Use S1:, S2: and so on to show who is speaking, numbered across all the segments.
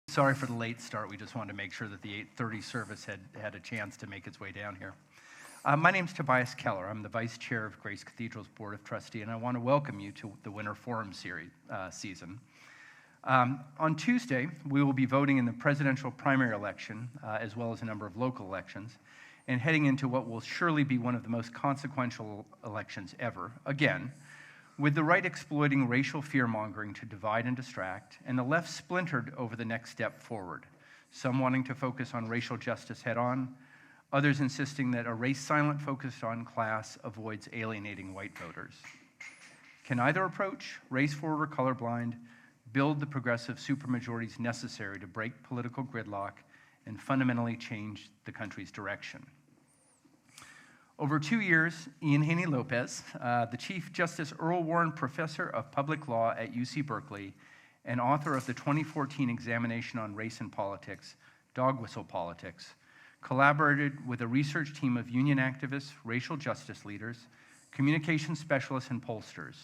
S1: Sorry for the late start. We just wanted to make sure that the 8:30 service had a chance to make its way down here. My name's Tobias Keller. I'm the Vice Chair of Grace Cathedral's Board of Trustee, and I want to welcome you to the Winter Forum season. On Tuesday, we will be voting in the presidential primary election, as well as a number of local elections, and heading into what will surely be one of the most consequential elections ever, again, with the right exploiting racial fear-mongering to divide and distract, and the left splintered over the next step forward, some wanting to focus on racial justice head-on, others insisting that a race-silent focus on class avoids alienating white voters. Can either approach, race-forward or colorblind, build the progressive supermajorities necessary to break political gridlock and fundamentally change the country's direction? Over 2 years, Haney López, the Chief Justice Earl Warren Professor of Public Law at UC Berkeley and author of the 2014 examination on race and politics, Dog Whistle Politics, collaborated with a research team of union activists, racial justice leaders, communication specialists, and pollsters.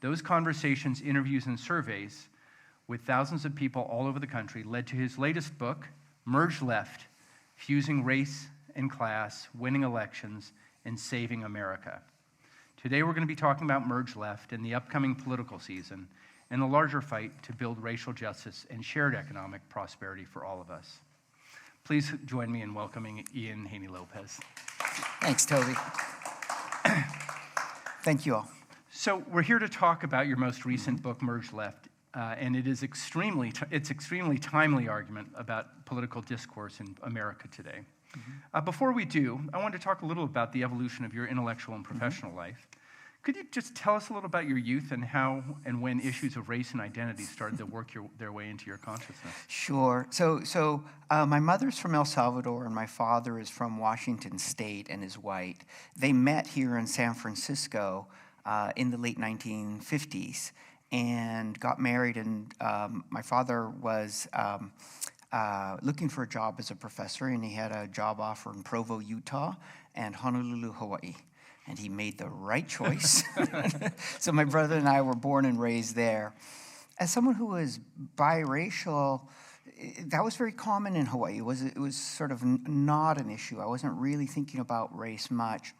S1: Those conversations, interviews, and surveys with thousands of people all over the country led to his latest book, Merge Left, Fusing Race and Class, Winning Elections, and Saving America. Today we're going to be talking about Merge Left and the upcoming political season and the larger fight to build racial justice and shared economic prosperity for all of us. Please join me in welcoming Haney López.
S2: Thanks, Toby. Thank you all.
S1: So we're here to talk about your most recent book, Merge Left, and it's extremely timely argument about political discourse in America today. Before we do, I want to talk a little about the evolution of your intellectual and professional life. Could you just tell us a little about your youth and how and when issues of race and identity started to work their way into your consciousness?
S2: Sure. So my mother's from El Salvador and my father is from Washington State and is white. They met here in San Francisco in the late 1950s and got married, and my father was looking for a job as a professor, and he had a job offer in Provo, Utah, and Honolulu, Hawaii. And he made the right choice. So my brother and I were born and raised there. As someone who was biracial, that was very common in Hawaii. It was sort of not an issue. I wasn't really thinking about race much.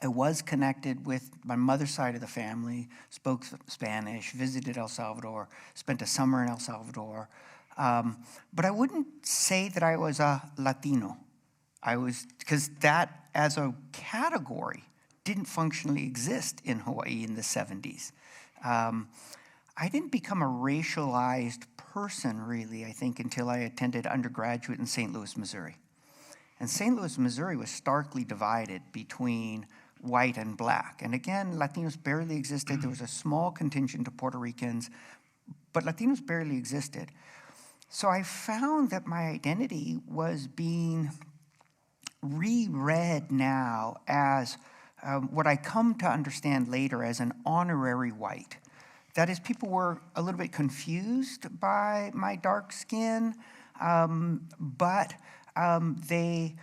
S2: I was connected with my mother's side of the family, spoke Spanish, visited El Salvador, spent a summer in El Salvador. But I wouldn't say that I was a Latino. Because that as a category didn't functionally exist in Hawaii in the 70s. I didn't become a racialized person, really, I think, until I attended undergraduate in St. Louis, Missouri. And St. Louis, Missouri was starkly divided between white and black. And again, Latinos barely existed. There was a small contingent of Puerto Ricans, but Latinos barely existed. So I found that my identity was being reread now as what I come to understand later as an honorary white. That is, people were a little bit confused by my dark skin, but they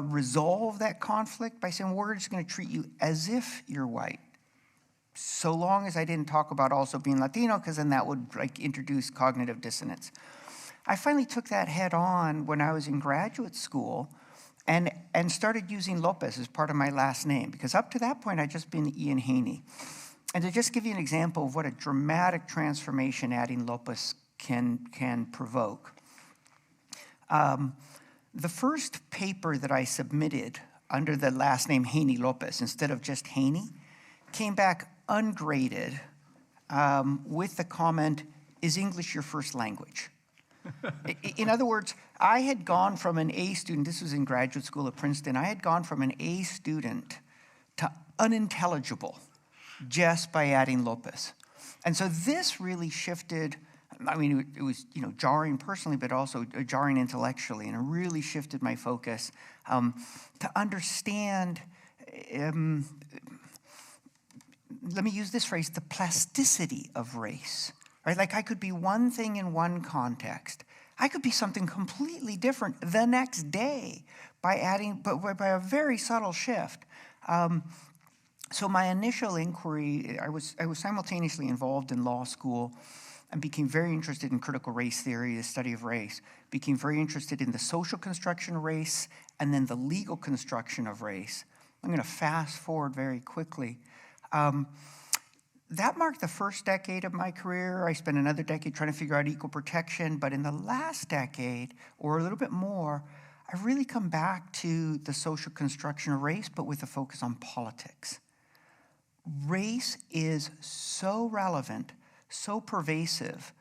S2: resolved that conflict by saying, we're just going to treat you as if you're white, so long as I didn't talk about also being Latino, because then that would introduce cognitive dissonance. I finally took that head on when I was in graduate school and started using López as part of my last name, because up to that point, I'd just been Ian Haney. And to just give you an example of what a dramatic transformation adding López can provoke. The first paper that I submitted under the last name Haney López, instead of just Haney, came back ungraded with the comment, "Is English your first language?" In other words, I had gone from an A student, this was in graduate school at Princeton, I had gone from an A student to unintelligible just by adding López. And so this really shifted, I mean, it was jarring personally, but also jarring intellectually, and it really shifted my focus to understand, let me use this phrase, the plasticity of race. Right? Like I could be one thing in one context. I could be something completely different the next day by a very subtle shift. So my initial inquiry, I was simultaneously involved in law school and became very interested in critical race theory, the study of race, became very interested in the social construction of race and then the legal construction of race. I'm going to fast forward very quickly. That marked the first decade of my career. I spent another decade trying to figure out equal protection, but in the last decade, or a little bit more, I've really come back to the social construction of race, but with a focus on politics. Race is so relevant, so pervasive.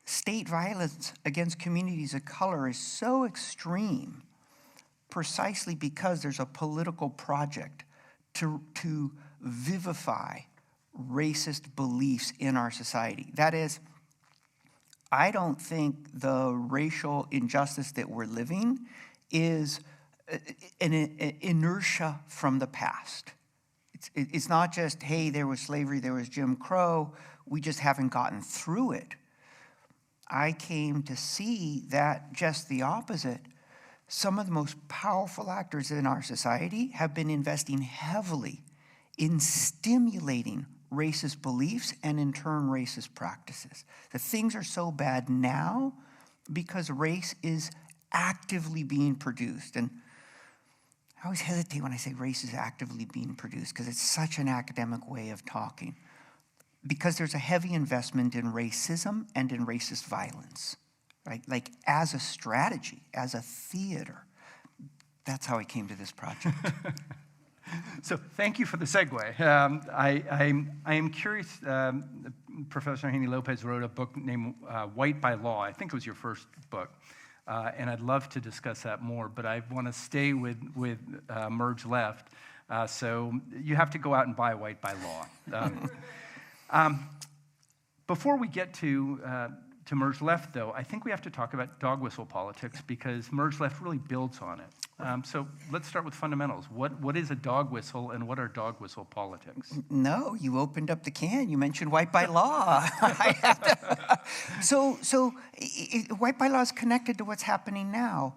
S2: State violence against communities of color is so extreme precisely because there's a political project to vivify racist beliefs in our society. That is, I don't think the racial injustice that we're living is an inertia from the past. It's not just, hey, there was slavery, there was Jim Crow, we just haven't gotten through it. I came to see that just the opposite. Some of the most powerful actors in our society have been investing heavily in stimulating racist beliefs and in turn racist practices. The things are so bad now because race is actively being produced. And I always hesitate when I say race is actively being produced because it's such an academic way of talking. Because there's a heavy investment in racism and in racist violence, right? Like as a strategy, as a theater. That's how I came to this project.
S1: So thank you for the segue. I am curious, Professor Haney López wrote a book named White by Law. I think it was your first book. And I'd love to discuss that more, but I want to stay with Merge Left. So you have to go out and buy White by Law. Before we get to Merge Left, though, I think we have to talk about dog whistle politics because Merge Left really builds on it. So let's start with fundamentals. What is a dog whistle and what are dog whistle politics?
S2: No, you opened up the can. You mentioned White by Law. So White by Law is connected to what's happening now.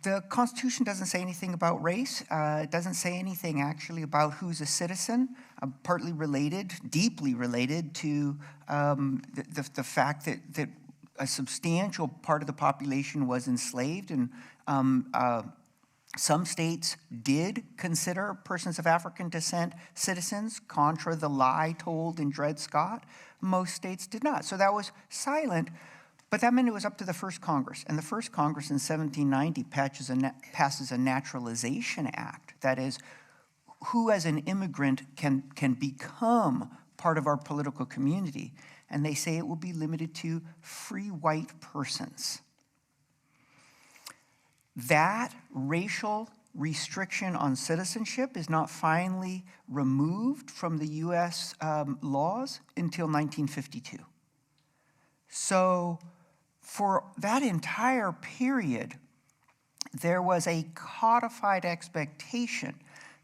S2: The Constitution doesn't say anything about race. It doesn't say anything actually about who's a citizen, partly related, deeply related to the fact that a substantial part of the population was enslaved, and some states did consider persons of African descent citizens, contra the lie told in Dred Scott. Most states did not. So that was silent, but that meant it was up to the first Congress. And the first Congress in 1790 passes a Naturalization Act. That is, who as an immigrant can become part of our political community. And they say it will be limited to free white persons. That racial restriction on citizenship is not finally removed from the U.S. Laws until 1952. So for that entire period, there was a codified expectation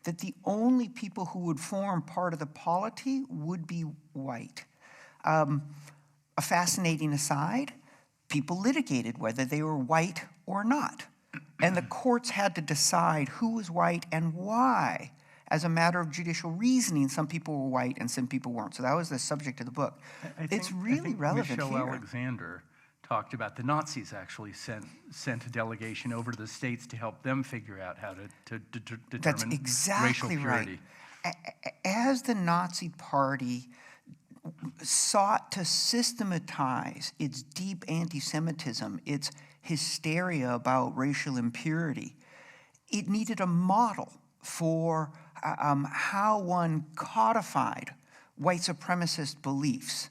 S2: that the only people who would form part of the polity would be white. A fascinating aside, people litigated whether they were white or not. And the courts had to decide who was white and why. As a matter of judicial reasoning, some people were white and some people weren't. So that was the subject of the book. It's really relevant
S1: Michelle
S2: here.
S1: Alexander talked about the Nazis actually sent a delegation over to the states to help them figure out how to determine
S2: That's exactly
S1: racial purity.
S2: Right. As the Nazi Party sought to systematize its deep anti-Semitism, its hysteria about racial impurity, it needed a model for how one codified white supremacist beliefs.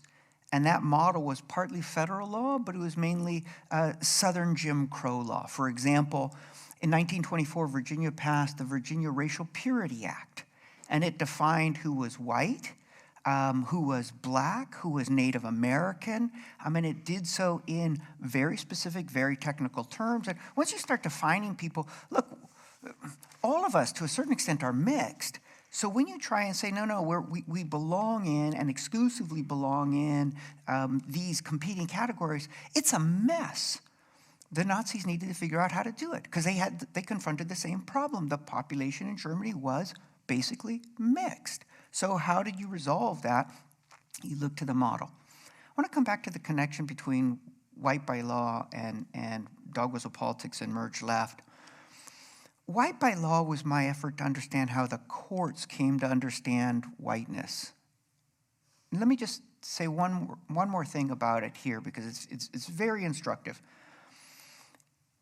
S2: And that model was partly federal law, but it was mainly Southern Jim Crow law. For example, in 1924, Virginia passed the Virginia Racial Purity Act, and it defined who was white, who was black, who was Native American. I mean, it did so in very specific, very technical terms. And once you start defining people, look, all of us, to a certain extent, are mixed. So when you try and say, no, we belong in and exclusively belong in these competing categories, it's a mess. The Nazis needed to figure out how to do it because they confronted the same problem. The population in Germany was basically mixed. So how did you resolve that? You look to the model. want to come back to the connection between white by law and Dogas of Politics and Merge Left. White by law was my effort to understand how the courts came to understand whiteness. And let me just say one more thing about it here, because it's very instructive.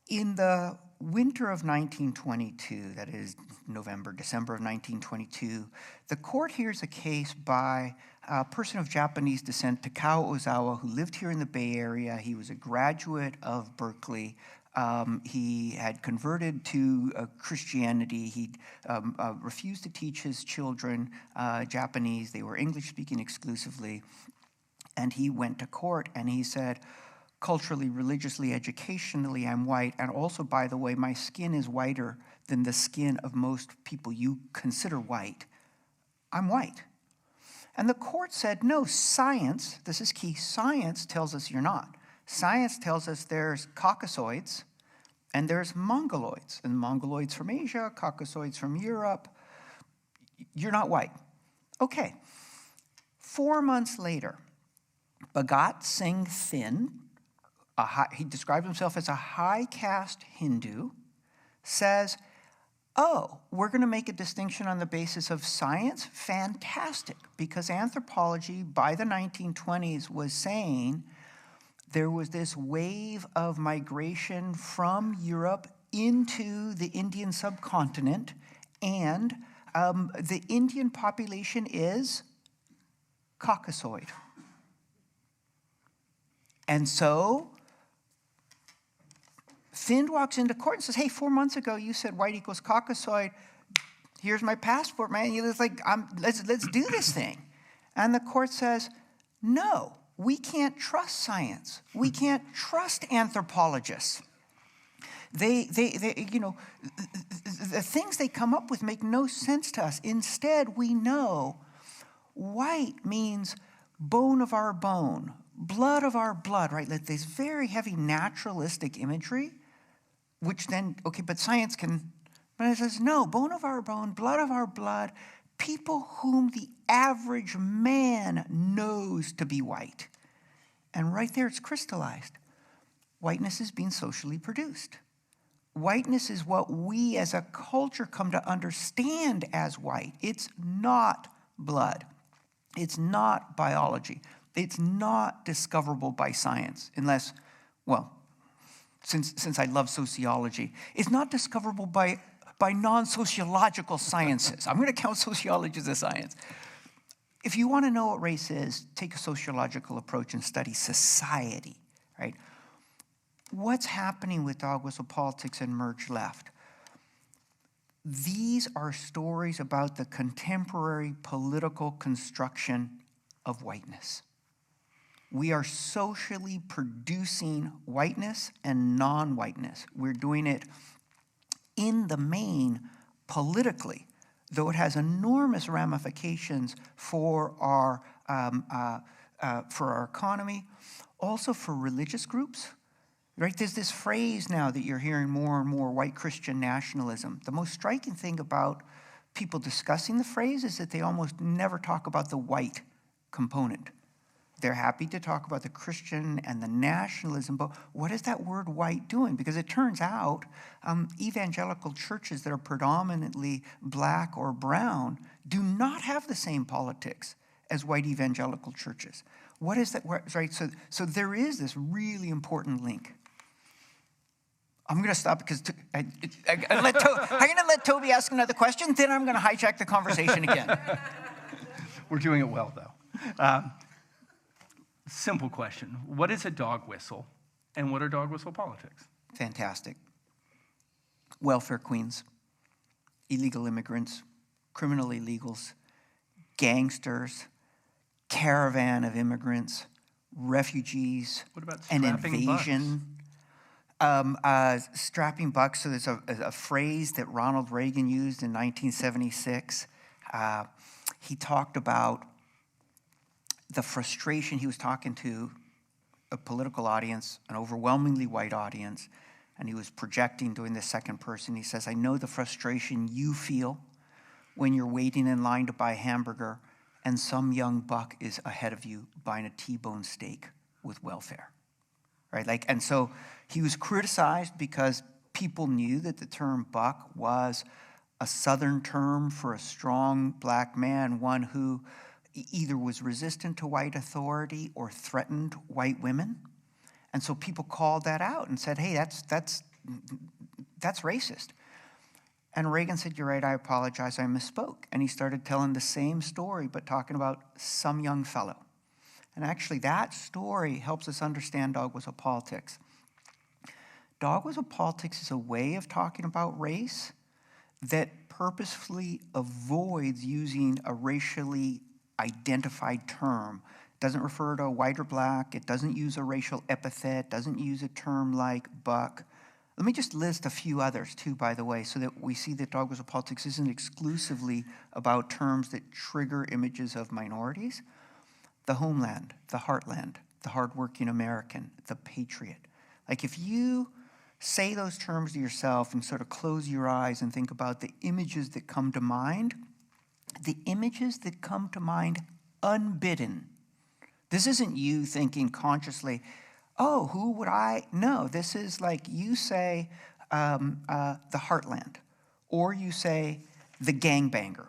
S2: In the winter of 1922, that is December of 1922, the court hears a case by a person of Japanese descent, Takao Ozawa, who lived here in the Bay Area. He was a graduate of Berkeley. He had converted to Christianity. He refused to teach his children Japanese. They were English-speaking exclusively. And he went to court and he said, culturally, religiously, educationally, I'm white. And also, by the way, my skin is whiter than the skin of most people you consider white. I'm white. And the court said, no, science, this is key, science tells us you're not. Science tells us there's Caucasoids and there's Mongoloids. And Mongoloids from Asia, Caucasoids from Europe. You're not white. Okay. 4 months later, Bhagat Singh Thind, he described himself as a high caste Hindu, says, oh, we're going to make a distinction on the basis of science? Fantastic, because anthropology by the 1920s was saying there was this wave of migration from Europe into the Indian subcontinent, and the Indian population is Caucasoid. And so Thind walks into court and says, hey, 4 months ago you said white equals Caucasoid. Here's my passport, man. It's like, let's do this thing. And the court says, no, we can't trust science. We can't trust anthropologists. The things they come up with make no sense to us. Instead, we know white means bone of our bone, blood of our blood, right? Like this very heavy naturalistic imagery, which then, okay, but science can, but it says, no, bone of our bone, blood of our blood, people whom the average man knows to be white. And right there it's crystallized. Whiteness is being socially produced. Whiteness is what we as a culture come to understand as white. It's not blood. It's not biology. It's not discoverable by science, unless, well, since I love sociology, it's not discoverable by non-sociological sciences. I'm going to count sociology as a science. If you want to know what race is, take a sociological approach and study society, right? What's happening with Dogas of Politics and Merge Left? These are stories about the contemporary political construction of whiteness. We are socially producing whiteness and non-whiteness. We're doing it in the main politically, though it has enormous ramifications for our economy, also for religious groups. Right? There's this phrase now that you're hearing more and more, white Christian nationalism. The most striking thing about people discussing the phrase is that they almost never talk about the white component. They're happy to talk about the Christian and the nationalism, but what is that word white doing? Because it turns out evangelical churches that are predominantly black or brown do not have the same politics as white evangelical churches. What is that? Right? So there is this really important link. I'm going to stop because I'm going to let Toby ask another question, then I'm going to hijack the conversation again.
S1: We're doing it well, though. Simple question. What is a dog whistle, and what are dog whistle politics?
S2: Fantastic. Welfare queens, illegal immigrants, criminal illegals, gangsters, caravan of immigrants, refugees,
S1: what about
S2: an
S1: strapping
S2: invasion. Strapping bucks, so there's a phrase that Ronald Reagan used in 1976. He talked about the frustration. He was talking to a political audience, an overwhelmingly white audience, and he was projecting, doing the second person. He says, I know the frustration you feel when you're waiting in line to buy a hamburger and some young buck is ahead of you buying a T-bone steak with welfare, right? And so he was criticized because people knew that the term buck was a Southern term for a strong black man, one who either was resistant to white authority or threatened white women. And so people called that out and said, hey, that's racist. And Reagan said, you're right, I apologize, I misspoke. And he started telling the same story, but talking about some young fellow. And actually, that story helps us understand Dogas of Politics. Dogas of Politics is a way of talking about race that purposefully avoids using a racially identified term. It doesn't refer to white or black. It doesn't use a racial epithet. Doesn't use a term like buck. Let me just list a few others, too, by the way, so that we see that Dogas of Politics isn't exclusively about terms that trigger images of minorities. The homeland, the heartland, the hardworking American, the patriot. Like, if you say those terms to yourself and sort of close your eyes and think about the images that come to mind, the images that come to mind unbidden. This isn't you thinking consciously, oh, who would I know? This is like you say the heartland, or you say the gangbanger.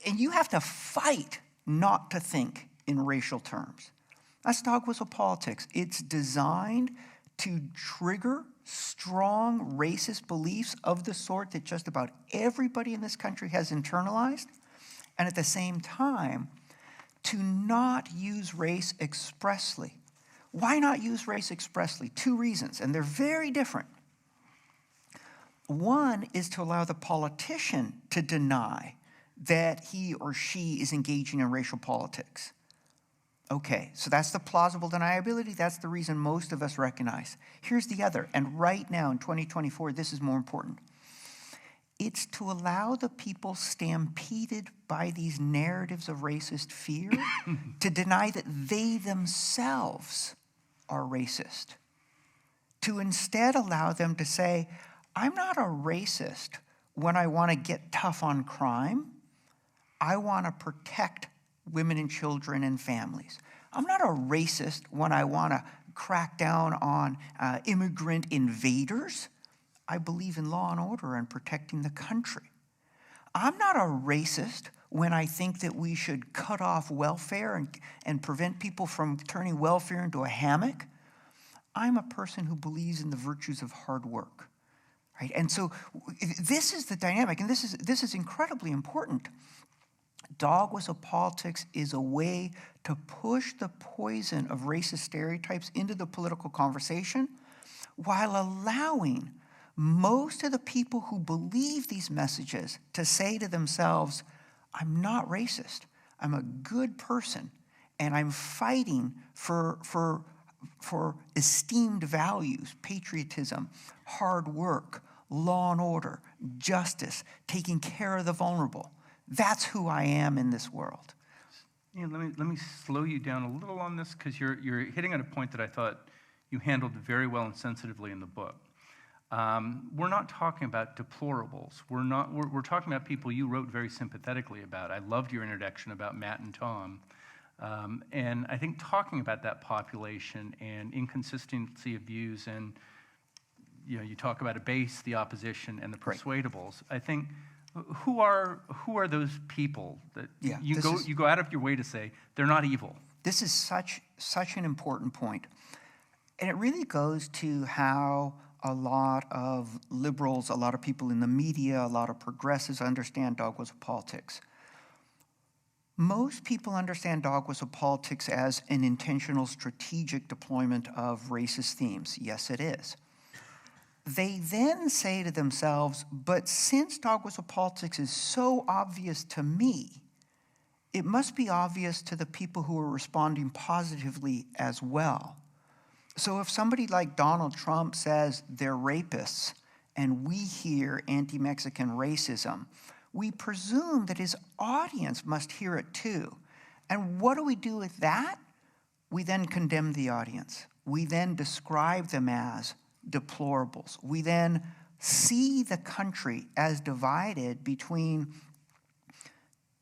S2: And you have to fight not to think in racial terms. That's Dogas of Politics. It's designed to trigger strong racist beliefs of the sort that just about everybody in this country has internalized, and at the same time, to not use race expressly. Why not use race expressly? Two reasons, and they're very different. One is to allow the politician to deny that he or she is engaging in racial politics. Okay, so that's the plausible deniability. That's the reason most of us recognize. Here's the other, and right now in 2024, this is more important. It's to allow the people stampeded by these narratives of racist fear to deny that they themselves are racist. To instead allow them to say, I'm not a racist when I want to get tough on crime. I want to protect women and children and families. I'm not a racist when I want to crack down on immigrant invaders. I believe in law and order and protecting the country. I'm not a racist when I think that we should cut off welfare and prevent people from turning welfare into a hammock. I'm a person who believes in the virtues of hard work. Right? And so this is the dynamic, and this is incredibly important. Dogas of Politics is a way to push the poison of racist stereotypes into the political conversation while allowing most of the people who believe these messages to say to themselves, I'm not racist, I'm a good person, and I'm fighting for esteemed values, patriotism, hard work, law and order, justice, taking care of the vulnerable. That's who I am in this world.
S1: Yeah, let me slow you down a little on this, because you're hitting at a point that I thought you handled very well and sensitively in the book. We're not talking about deplorables. We're talking about people you wrote very sympathetically about. I loved your introduction about Matt and Tom. And I think talking about that population and inconsistency of views, and you talk about a base, the opposition, and the persuadables. I think who are those people that you go out of your way to say they're not evil?
S2: This is such an important point. And it really goes to how a lot of liberals, a lot of people in the media, a lot of progressives understand Dogas of Politics. Most people understand Dogas of Politics as an intentional strategic deployment of racist themes. Yes, it is. They then say to themselves, but since Dogas of Politics is so obvious to me, it must be obvious to the people who are responding positively as well. So if somebody like Donald Trump says they're rapists and we hear anti-Mexican racism, we presume that his audience must hear it too. And what do we do with that? We then condemn the audience. We then describe them as deplorables. We then see the country as divided between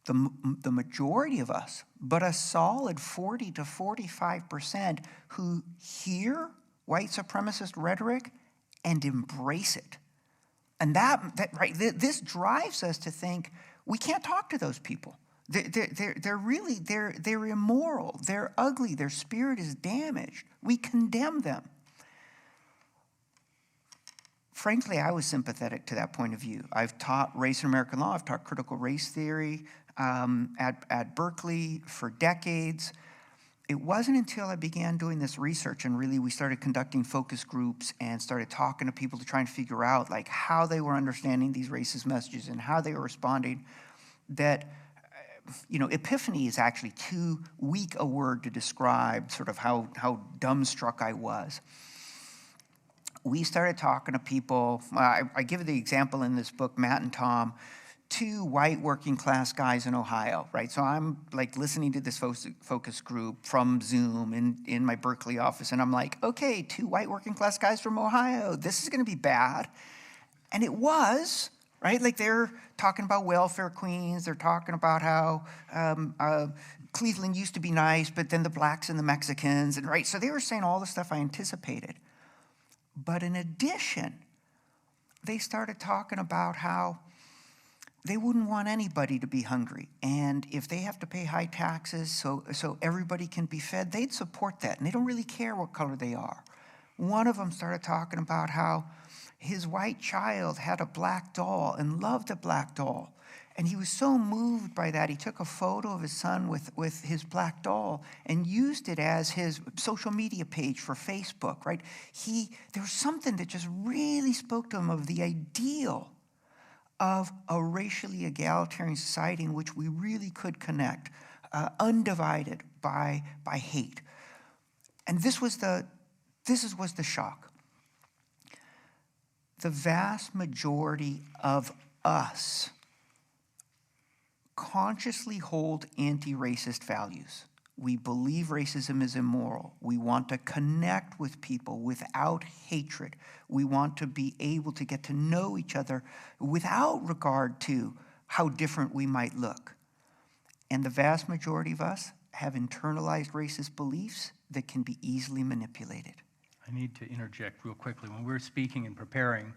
S2: the majority of us, but a solid 40 to 45% who hear white supremacist rhetoric and embrace it. And this drives us to think we can't talk to those people. They're immoral, they're ugly, their spirit is damaged. We condemn them. Frankly, I was sympathetic to that point of view. I've taught race and American law. I've taught critical race theory at Berkeley for decades. It wasn't until I began doing this research and really we started conducting focus groups and started talking to people to try and figure out like how they were understanding these racist messages and how they were responding that, epiphany is actually too weak a word to describe sort of how dumbstruck I was. We started talking to people. I give the example in this book, Matt and Tom, two white working class guys in Ohio, right? So I'm like listening to this focus group from Zoom in my Berkeley office, and I'm like, okay, two white working class guys from Ohio, this is gonna be bad. And it was, right? Like they're talking about welfare queens, they're talking about how Cleveland used to be nice, but then the blacks and the Mexicans, and right? So they were saying all the stuff I anticipated. But in addition, they started talking about how they wouldn't want anybody to be hungry. And if they have to pay high taxes so everybody can be fed, they'd support that. And they don't really care what color they are. One of them started talking about how his white child had a black doll and loved a black doll. And he was so moved by that, he took a photo of his son with his black doll and used it as his social media page for Facebook, right? There was something that just really spoke to him of the ideal of a racially egalitarian society in which we really could connect, undivided by hate. And this was the shock. The vast majority of us consciously hold anti-racist values. We believe racism is immoral. We want to connect with people without hatred. We want to be able to get to know each other without regard to how different we might look. And the vast majority of us have internalized racist beliefs that can be easily manipulated.
S1: I need to interject real quickly. When we were speaking and preparing,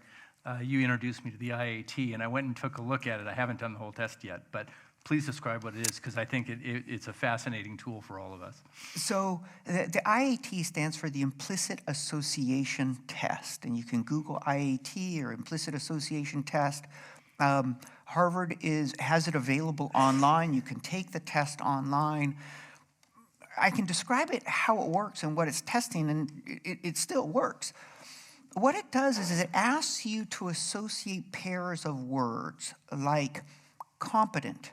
S1: you introduced me to the IAT, and I went and took a look at it. I haven't done the whole test yet, but please describe what it is, because I think it's a fascinating tool for all of us.
S2: So the IAT stands for the Implicit Association Test, and you can Google IAT or Implicit Association Test. Harvard has it available online. You can take the test online. I can describe it, how it works and what it's testing, and it still works. What it does is it asks you to associate pairs of words like competent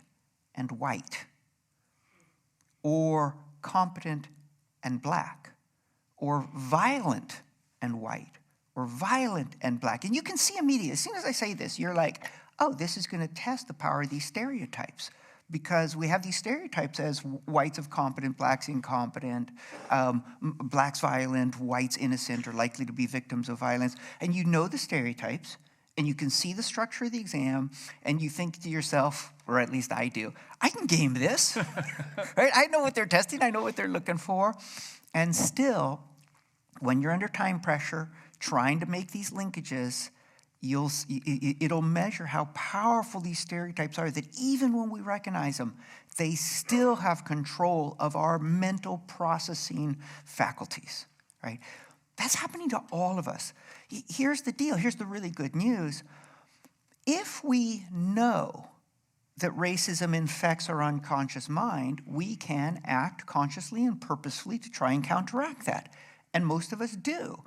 S2: and white, or competent and black, or violent and white, or violent and black. And you can see immediately, as soon as I say this, you're like, oh, this is going to test the power of these stereotypes. Because we have these stereotypes as whites of competent, blacks incompetent, blacks violent, whites innocent or likely to be victims of violence. And you know the stereotypes, and you can see the structure of the exam, and you think to yourself, or at least I do, I can game this, right? I know what they're testing, I know what they're looking for. And still, when you're under time pressure, trying to make these linkages, it'll measure how powerful these stereotypes are, that even when we recognize them, they still have control of our mental processing faculties, right? That's happening to all of us. Here's the deal. Here's the really good news. If we know that racism infects our unconscious mind, we can act consciously and purposefully to try and counteract that. And most of us do.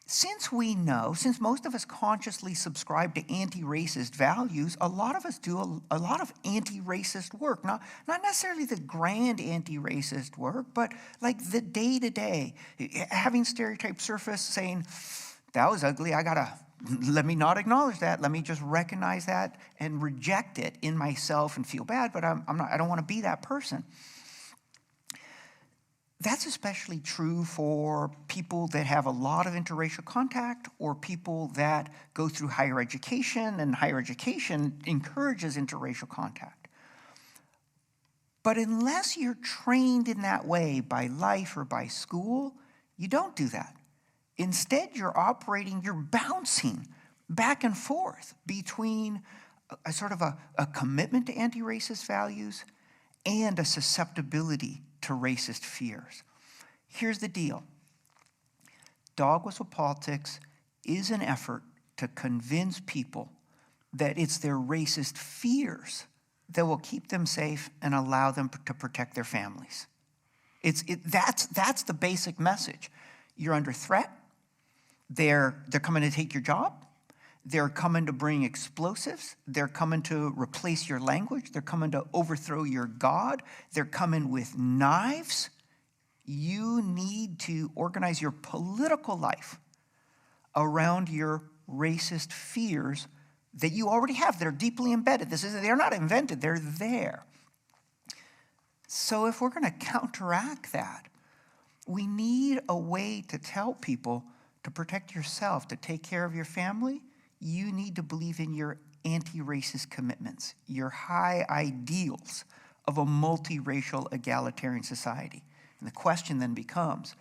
S2: Since most of us consciously subscribe to anti-racist values, a lot of us do a lot of anti-racist work. Not necessarily the grand anti-racist work, but like the day-to-day, having stereotypes surface saying, that was ugly, let me not acknowledge that, let me just recognize that and reject it in myself and feel bad, but I don't want to be that person. That's especially true for people that have a lot of interracial contact or people that go through higher education, and higher education encourages interracial contact. But unless you're trained in that way by life or by school, you don't do that. Instead, you're bouncing back and forth between a sort of a commitment to anti-racist values and a susceptibility to racist fears. Here's the deal. Dogas of Politics is an effort to convince people that it's their racist fears that will keep them safe and allow them to protect their families. That's the basic message. You're under threat. They're coming to take your job. They're coming to bring explosives. They're coming to replace your language. They're coming to overthrow your God. They're coming with knives. You need to organize your political life around your racist fears that you already have. They're deeply embedded. They're not invented. They're there. So if we're going to counteract that, we need a way to tell people to protect yourself, to take care of your family. You need to believe in your anti-racist commitments, your high ideals of a multiracial egalitarian society. And the question then becomes,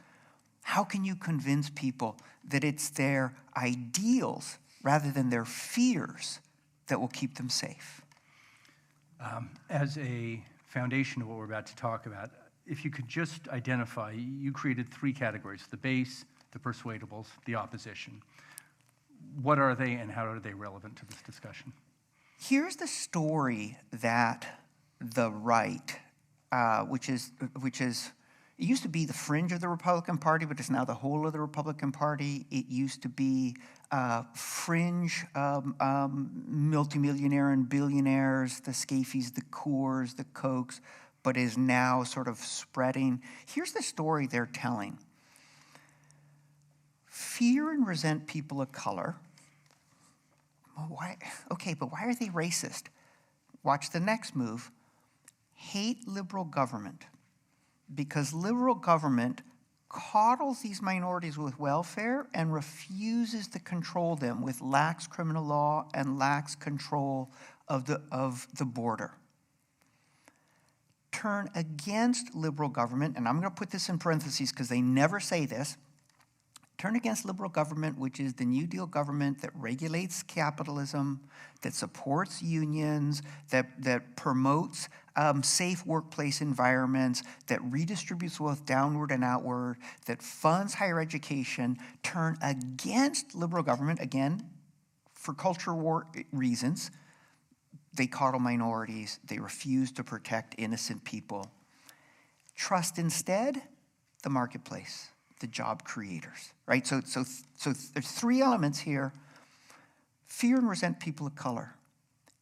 S2: how can you convince people that it's their ideals rather than their fears that will keep them safe?
S1: As a foundation of what we're about to talk about, if you could just identify, you created 3 categories: the base, the persuadables, the opposition. What are they and how are they relevant to this discussion?
S2: Here's the story that the right, which is it used to be the fringe of the Republican Party, but it's now the whole of the Republican Party. It used to be fringe multimillionaire and billionaires, the Scafes, the Coors, the Cokes, but is now sort of spreading. Here's the story they're telling. Fear and resent people of color. Well, why? Okay, but why are they racist? Watch the next move. Hate liberal government, because liberal government coddles these minorities with welfare and refuses to control them with lax criminal law and lax control of the border. Turn against liberal government, and I'm going to put this in parentheses because they never say this. Turn against liberal government, which is the New Deal government that regulates capitalism, that supports unions, that promotes safe workplace environments, that redistributes wealth downward and outward, that funds higher education. Turn against liberal government, again, for culture war reasons. They coddle minorities. They refuse to protect innocent people. Trust instead the marketplace, the job creators, right? So there's 3 elements here. Fear and resent people of color.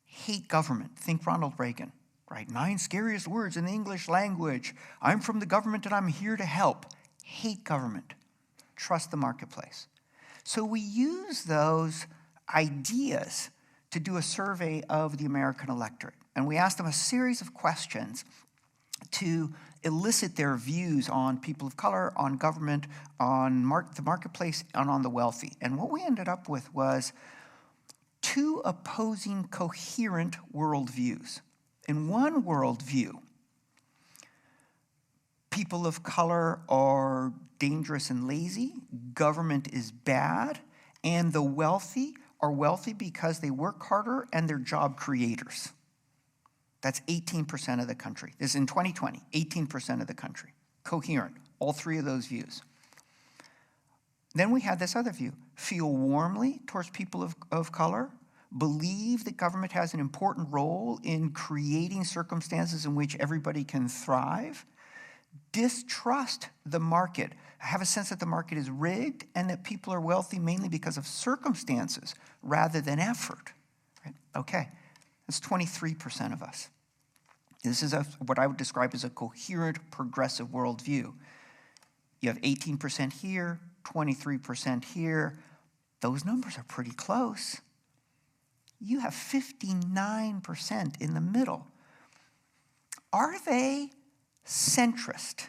S2: Hate government. Think Ronald Reagan, right? 9 scariest words in the English language. I'm from the government and I'm here to help. Hate government. Trust the marketplace. So we use those ideas to do a survey of the American electorate. And we asked them a series of questions to elicit their views on people of color, on government, on the marketplace, and on the wealthy. And what we ended up with was 2 opposing coherent worldviews. In one worldview, people of color are dangerous and lazy, government is bad, and the wealthy are wealthy because they work harder and they're job creators. That's 18% of the country. This is in 2020, 18% of the country. Coherent, all 3 of those views. Then we had this other view. Feel warmly towards people of color, believe that government has an important role in creating circumstances in which everybody can thrive, distrust the market, have a sense that the market is rigged and that people are wealthy mainly because of circumstances rather than effort. Right? Okay, that's 23% of us. This is what I would describe as a coherent, progressive worldview. You have 18% here, 23% here. Those numbers are pretty close. You have 59% in the middle. Are they centrist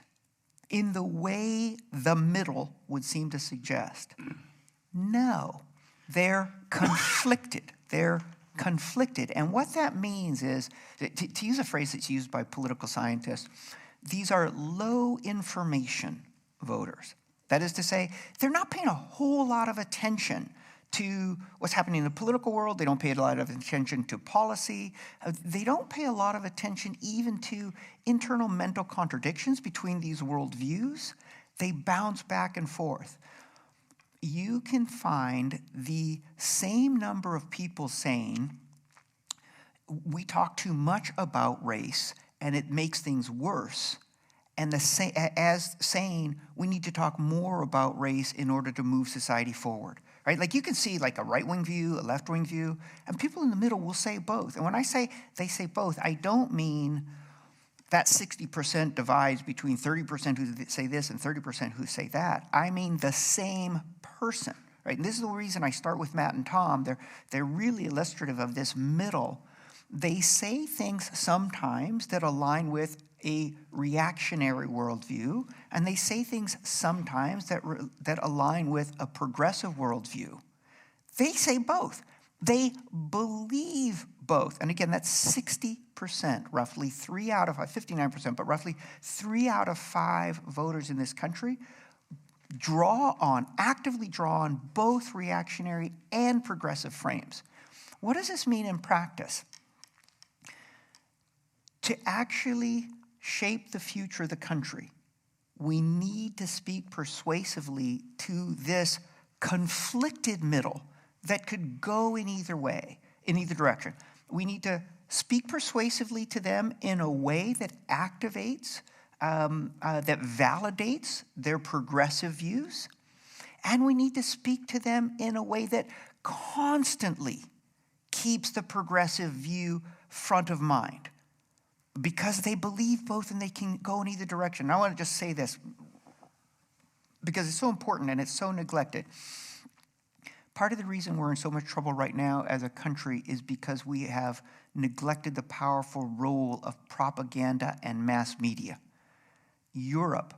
S2: in the way the middle would seem to suggest? No. They're conflicted. They're conflicted. And what that means is, to use a phrase that's used by political scientists, these are low information voters. That is to say, they're not paying a whole lot of attention to what's happening in the political world. They don't pay a lot of attention to policy. They don't pay a lot of attention even to internal mental contradictions between these worldviews. They bounce back and forth. You can find the same number of people saying, we talk too much about race and it makes things worse, and as saying we need to talk more about race in order to move society forward. Right? Like you can see like a right-wing view, a left-wing view, and people in the middle will say both. And when I say they say both, I don't mean that 60% divides between 30% who say this and 30% who say that. I mean the same person. Right? And this is the reason I start with Matt and Tom. They're really illustrative of this middle. They say things sometimes that align with a reactionary worldview, and they say things sometimes that align with a progressive worldview. They say both. They believe both. And again, that's 60%, roughly 3 out of 5, 59%, but roughly 3 out of 5 voters in this country actively draw on both reactionary and progressive frames. What does this mean in practice? To actually shape the future of the country, we need to speak persuasively to this conflicted middle that could go in either way, in either direction. We need to speak persuasively to them in a way that activates, that validates their progressive views, and we need to speak to them in a way that constantly keeps the progressive view front of mind, because they believe both and they can go in either direction. I want to just say this because it's so important and it's so neglected. Part of the reason we're in so much trouble right now as a country is because we have neglected the powerful role of propaganda and mass media. Europe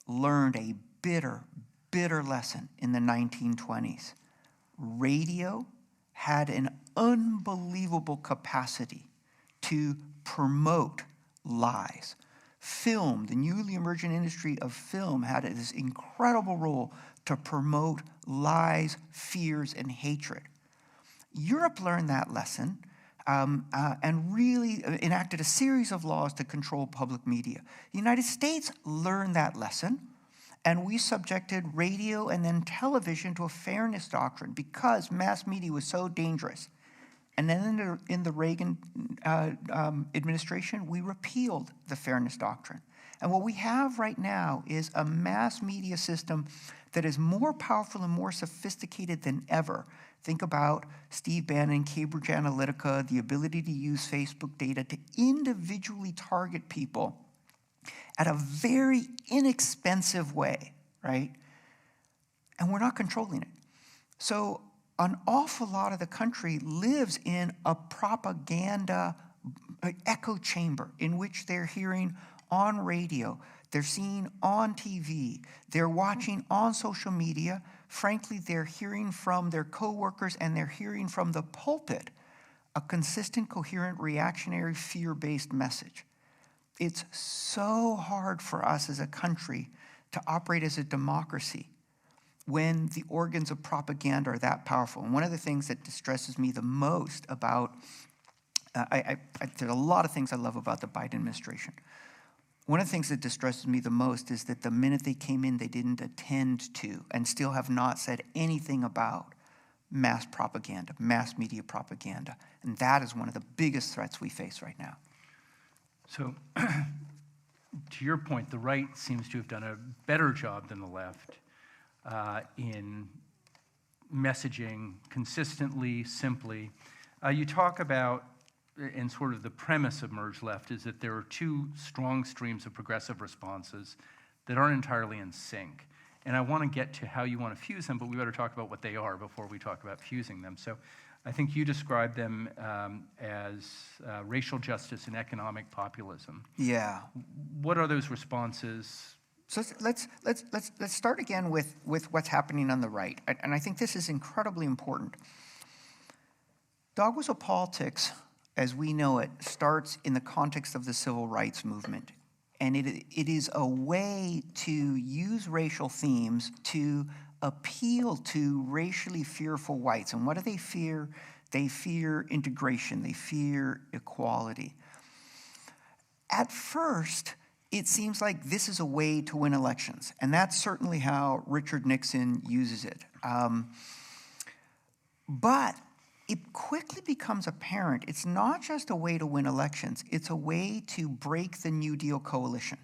S2: learned a bitter, bitter lesson in the 1920s. Radio had an unbelievable capacity to promote lies. Film, the newly emergent industry of film, had this incredible role to promote lies, fears, and hatred. Europe learned that lesson and really enacted a series of laws to control public media. The United States learned that lesson, and we subjected radio and then television to a fairness doctrine because mass media was so dangerous. And then in the Reagan administration, we repealed the fairness doctrine. And what we have right now is a mass media system that is more powerful and more sophisticated than ever. Think about Steve Bannon, Cambridge Analytica, the ability to use Facebook data to individually target people at a very inexpensive way, right? And we're not controlling it. So an awful lot of the country lives in a propaganda echo chamber in which they're hearing on radio, they're seeing on TV, they're watching on social media. Frankly, they're hearing from their coworkers and they're hearing from the pulpit a consistent, coherent, reactionary, fear-based message. It's so hard for us as a country to operate as a democracy when the organs of propaganda are that powerful. And one of the things that distresses me the most about, there's a lot of things I love about the Biden administration. One of the things that distresses me the most is that the minute they came in, they didn't attend to and still have not said anything about mass propaganda, mass media propaganda. And that is one of the biggest threats we face right now.
S1: So, to your point, the right seems to have done a better job than the left in messaging consistently, simply. You talk about, and sort of the premise of Merge Left is that there are two strong streams of progressive responses that aren't entirely in sync. And I want to get to how you want to fuse them, but we better talk about what they are before we talk about fusing them. So I think you described them as racial justice and economic populism.
S2: Yeah.
S1: What are those responses?
S2: So let's start again with what's happening on the right. And I think this is incredibly important. Dogas of Politics, as we know it, starts in the context of the civil rights movement. And it is a way to use racial themes to appeal to racially fearful whites. And what do they fear? They fear integration. They fear equality. At first, it seems like this is a way to win elections. And that's certainly how Richard Nixon uses it. But it quickly becomes apparent it's not just a way to win elections, it's a way to break the New Deal coalition.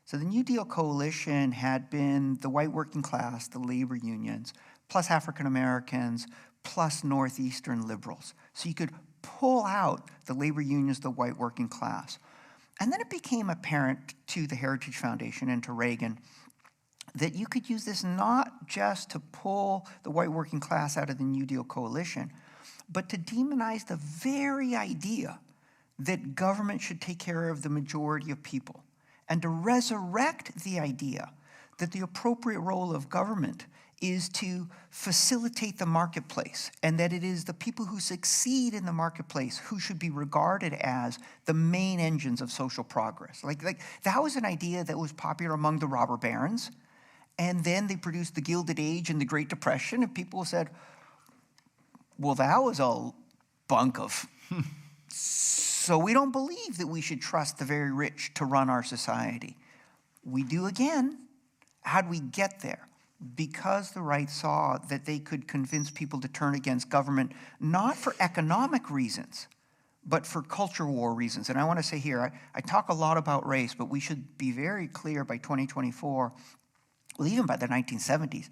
S2: So the New Deal coalition had been the white working class, the labor unions, plus African Americans, plus Northeastern liberals. So you could pull out the labor unions, the white working class. And then it became apparent to the Heritage Foundation and to Reagan that you could use this not just to pull the white working class out of the New Deal coalition, but to demonize the very idea that government should take care of the majority of people, and to resurrect the idea that the appropriate role of government is to facilitate the marketplace, and that it is the people who succeed in the marketplace who should be regarded as the main engines of social progress. Like that was an idea that was popular among the robber barons, and then they produced the Gilded Age and the Great Depression, and people said, well, that was a bunk of. So we don't believe that we should trust the very rich to run our society. We do again. How'd we get there? Because the right saw that they could convince people to turn against government, not for economic reasons, but for culture war reasons. And I want to say here, I talk a lot about race, but we should be very clear by 2024, well, even by the 1970s,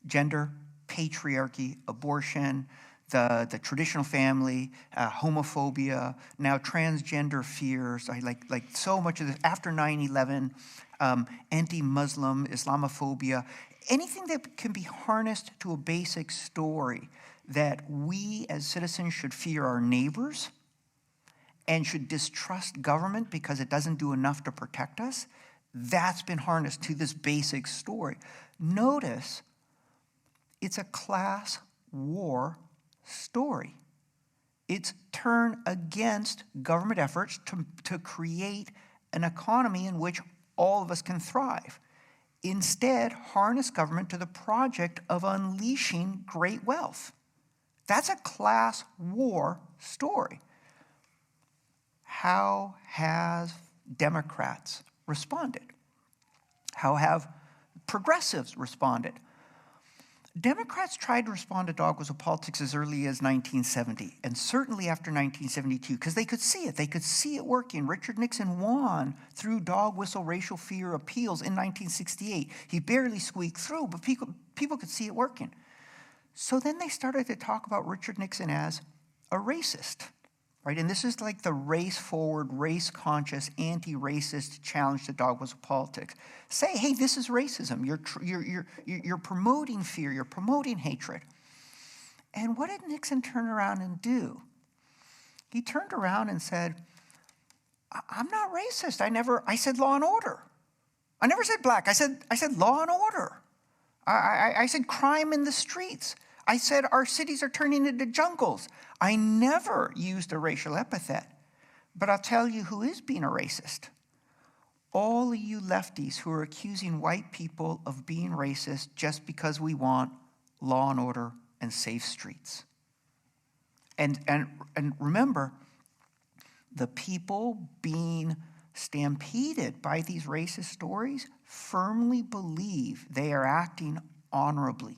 S2: gender, patriarchy, abortion, the traditional family, homophobia, now transgender fears, like so much of this, after 9/11, anti-Muslim, Islamophobia, anything that can be harnessed to a basic story that we as citizens should fear our neighbors and should distrust government because it doesn't do enough to protect us, that's been harnessed to this basic story. Notice, it's a class war story. It's turned against government efforts to create an economy in which all of us can thrive. Instead, harness government to the project of unleashing great wealth. That's a class war story. How have Democrats responded? How have progressives responded? Democrats tried to respond to Dogas of Politics as early as 1970, and certainly after 1972, because they could see it. They could see it working. Richard Nixon won through dog whistle racial fear appeals in 1968. He barely squeaked through, but people could see it working. So then they started to talk about Richard Nixon as a racist, right? And this is like the race-forward, race-conscious, anti-racist challenge to Dogas of Politics. Say, hey, this is racism. You're promoting fear. You're promoting hatred. And what did Nixon turn around and do? He turned around and said, I'm not racist. I said law and order. I never said black. I said law and order. I said crime in the streets. I said our cities are turning into jungles. I never used a racial epithet. But I'll tell you who is being a racist. All of you lefties who are accusing white people of being racist just because we want law and order and safe streets. And remember, the people being stampeded by these racist stories firmly believe they are acting honorably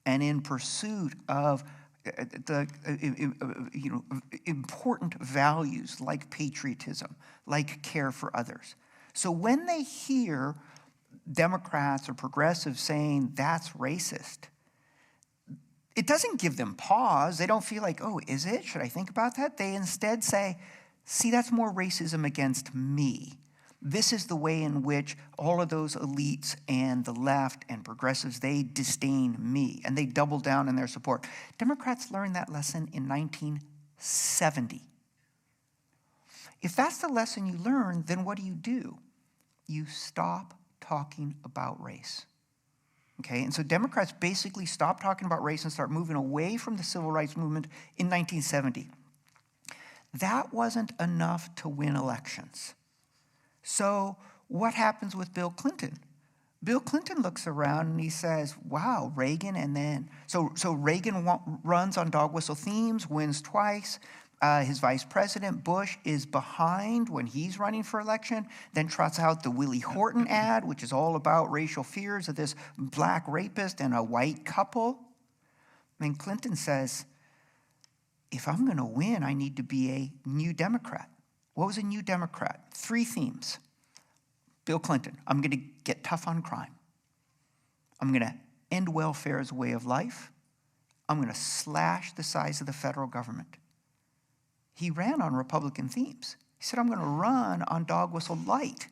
S2: and in pursuit of the important values like patriotism, like care for others. So when they hear Democrats or progressives saying that's racist, it doesn't give them pause. They don't feel like, oh, is it? Should I think about that? They instead say, see, that's more racism against me. This is the way in which all of those elites and the left and progressives, they disdain me, and they double down in their support. Democrats learned that lesson in 1970. If that's the lesson you learn, then what do? You stop talking about race. Okay, and so Democrats basically stopped talking about race and start moving away from the civil rights movement in 1970. That wasn't enough to win elections. So what happens with Bill Clinton? Bill Clinton looks around and he says, wow, Reagan, and then, so Reagan runs on dog whistle themes, wins twice. His vice president, Bush, is behind when he's running for election, then trots out the Willie Horton ad, which is all about racial fears of this black rapist and a white couple. And Clinton says, if I'm going to win, I need to be a new Democrat. What was a new Democrat? 3 themes. Bill Clinton, I'm going to get tough on crime. I'm going to end welfare as a way of life. I'm going to slash the size of the federal government. He ran on Republican themes. He said, I'm going to run on dog whistle light.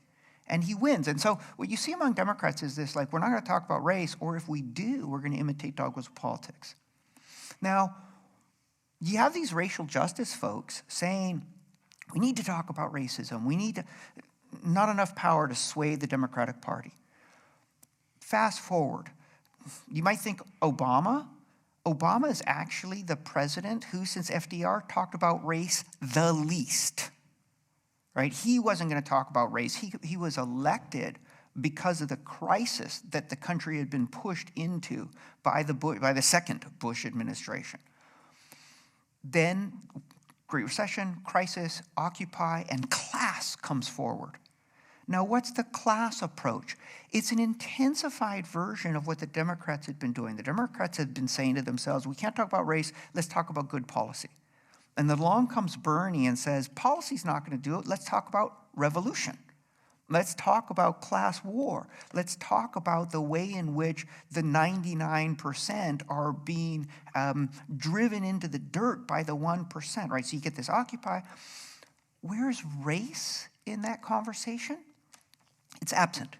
S2: And he wins. And so what you see among Democrats is this, like, we're not going to talk about race, or if we do, we're going to imitate dog whistle politics. Now, you have these racial justice folks saying, we need to talk about racism. We need to, not enough power to sway the Democratic Party. Fast forward. You might think Obama is actually the president who, since FDR, talked about race the least, right? He wasn't going to talk about race. He was elected because of the crisis that the country had been pushed into by the second Bush administration. Then Great Recession, crisis, Occupy, and class comes forward. Now, what's the class approach? It's an intensified version of what the Democrats had been doing. The Democrats had been saying to themselves, we can't talk about race, let's talk about good policy. And then along comes Bernie and says, policy's not going to do it, let's talk about revolution. Let's talk about class war. Let's talk about the way in which the 99% are being driven into the dirt by the 1%, right? So you get this Occupy. Where's race in that conversation? It's absent.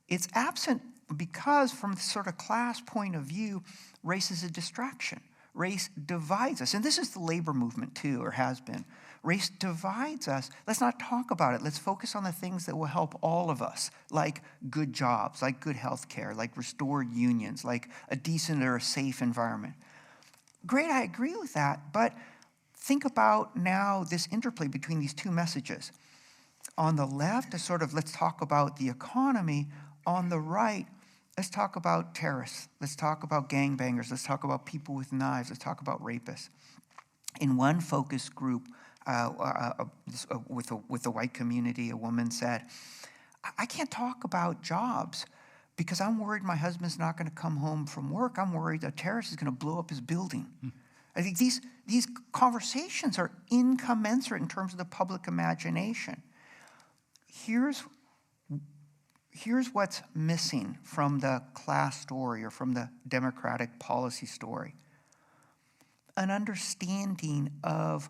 S2: It's absent because from the sort of class point of view, race is a distraction. Race divides us. And this is the labor movement too, or has been. Race divides us. Let's not talk about it. Let's focus on the things that will help all of us, like good jobs, like good health care, like restored unions, like a decent or a safe environment. Great, I agree with that, but think about now this interplay between these two messages. On the left, sort of let's talk about the economy. On the right, let's talk about terrorists. Let's talk about gangbangers. Let's talk about people with knives. Let's talk about rapists. In one focus group with the white community, a woman said, I can't talk about jobs because I'm worried my husband's not going to come home from work. I'm worried a terrorist is going to blow up his building. I think these conversations are incommensurate in terms of the public imagination. Here's what's missing from the class story or from the Democratic policy story. An understanding of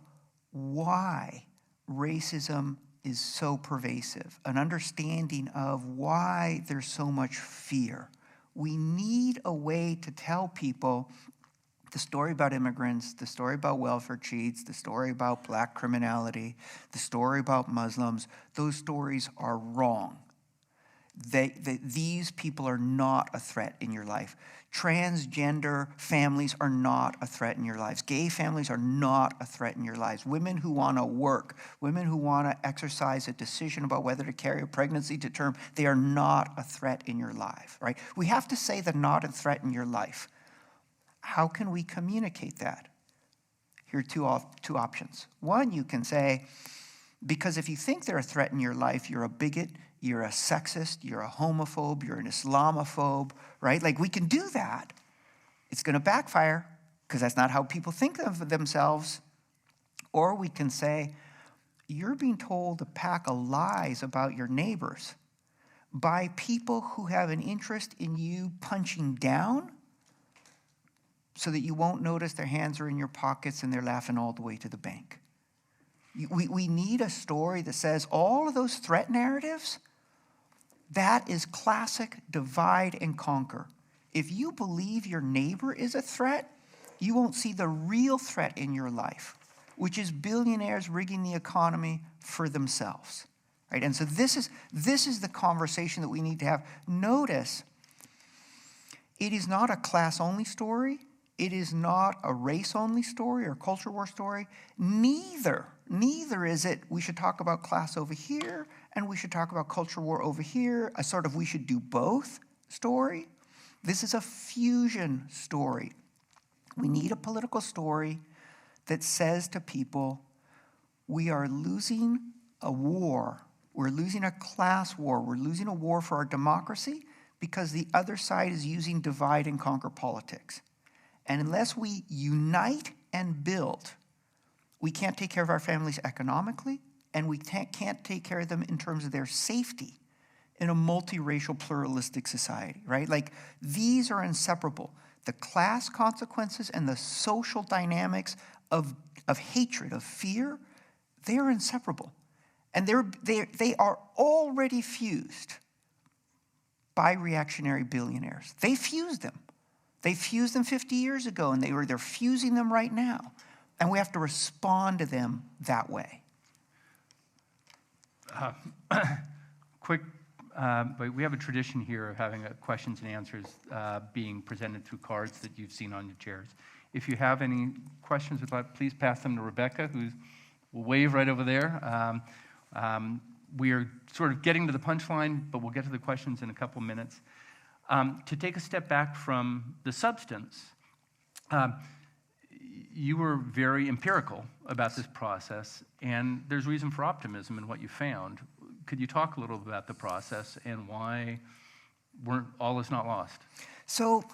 S2: why racism is so pervasive, an understanding of why there's so much fear. We need a way to tell people the story about immigrants, the story about welfare cheats, the story about black criminality, the story about Muslims. Those stories are wrong. These people are not a threat in your life. Transgender families are not a threat in your lives. Gay families are not a threat in your lives. Women who want to work, women who want to exercise a decision about whether to carry a pregnancy to term, they are not a threat in your life, right? We have to say they're not a threat in your life. How can we communicate that? Here are two options. One, you can say, because if you think they're a threat in your life, you're a bigot, you're a sexist, you're a homophobe, you're an Islamophobe, right? Like, we can do that. It's going to backfire because that's not how people think of themselves. Or we can say, you're being told a pack of lies about your neighbors by people who have an interest in you punching down so that you won't notice their hands are in your pockets and they're laughing all the way to the bank. We need a story that says all of those threat narratives, that is classic divide and conquer. If you believe your neighbor is a threat, you won't see the real threat in your life, which is billionaires rigging the economy for themselves. Right? And so this is the conversation that we need to have. Notice, It is not a class-only story. It is not a race-only story or culture war story. Neither is it we should talk about class over here and we should talk about culture war over here, a sort of we should do both story. This is a fusion story. We need a political story that says to people, we are losing a war. We're losing a class war. We're losing a war for our democracy because the other side is using divide and conquer politics. And unless we unite and build, we can't take care of our families economically, and we can't take care of them in terms of their safety in a multiracial, pluralistic society, right? Like, these are inseparable. The class consequences and the social dynamics of hatred, of fear, they are inseparable. And they are already fused by reactionary billionaires. They fused them. They fused them 50 years ago, and they're fusing them right now. And we have to respond to them that way.
S1: Quick, but we have a tradition here of having questions and answers being presented through cards that you've seen on your chairs. If you have any questions, please pass them to Rebecca, who will wave right over there. We are sort of getting to the punchline, but we'll get to the questions in a couple minutes. To take a step back from the substance, you were very empirical about this process, and there's reason for optimism in what you found. Could you talk a little about the process and why all is not lost?
S2: So